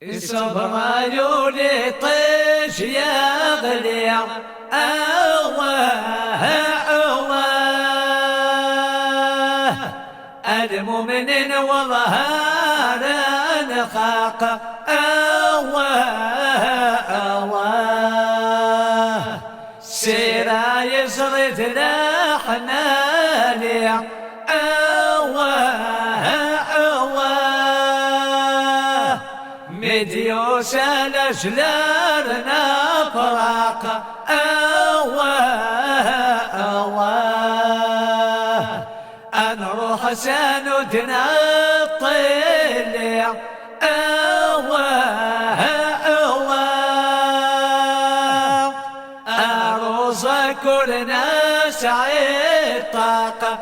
صبر عيوني طيش يا غلي الله الله المؤمنين والله انا خاق الله الله سيرا يسرد لحنا لي مديوس الأجلالنا فراق الله نروح سندنا الطلع أروز كلنا سعيد طاقة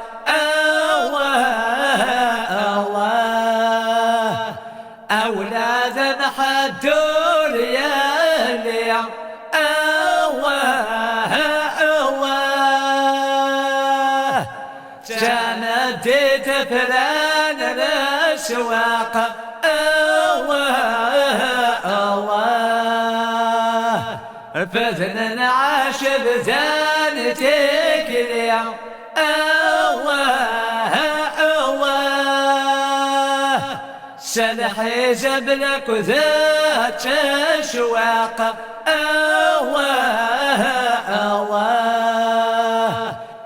أولاد حدوا ليالي جندت فلان الأسواق فذن عاشب زانتك اليوم سلحي زبلك وذات شواق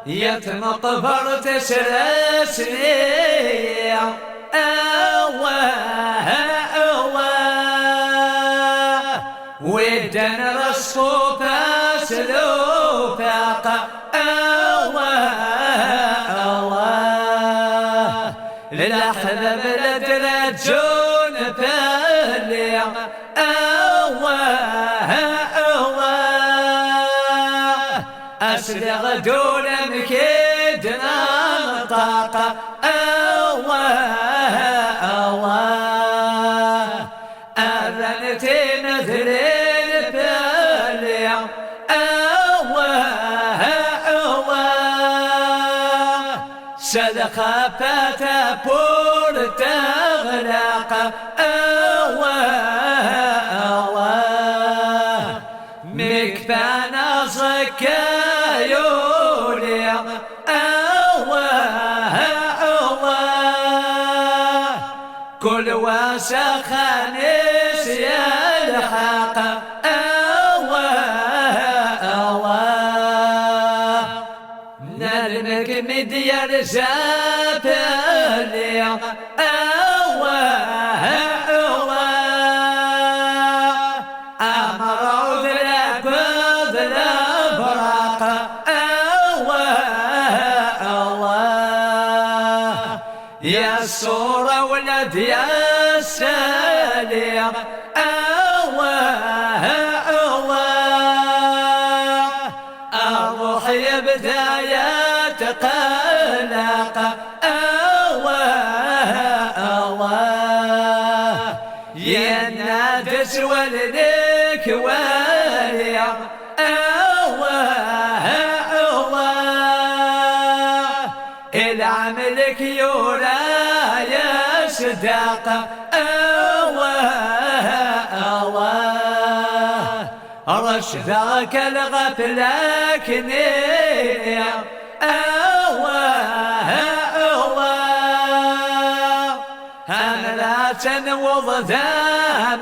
يتمق فرت سلسلي ودن رصفوف سلوفاق للأحباب لدرجون فالي أسرع دون مكيدنا طاقة أذنتي مثل الفالي سلخفت بور تغلق مكفانا صكايولي كل وسخ نسي الحق نرمك مديار زابلي أمروا ذلك وذل براق يا الصورة ولد يا السليم الروح بداية قلق يا النادس ولدك والي العملك يورا يا صداقة رشدك الغفلك نية أنا لا تنوض ذا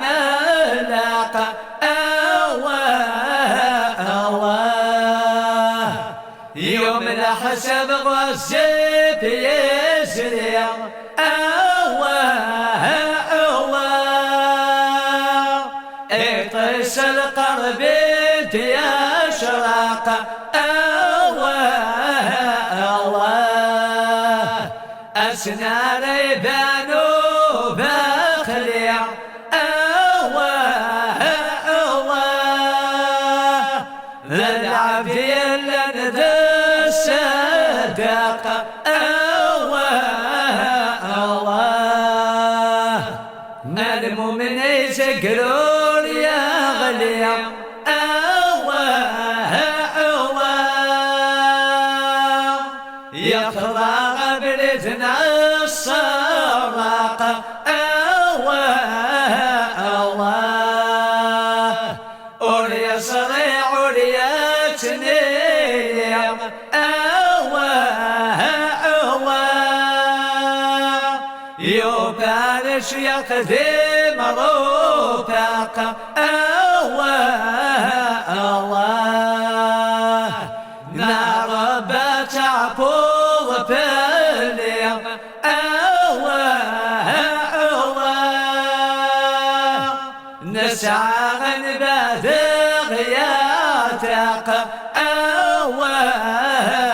ملاقة يوم الحسب غزيت يسري اقص القرب يا شراق أسنان يبانوا بخليع للعبد لن ذا الصداقة المؤمن يسقرون يا غليع يخضع بلدنا الصراقة وبالش يقدم رفاق الله الله نار بتعفو في اليوم الله الله نسعى بذغياتك الله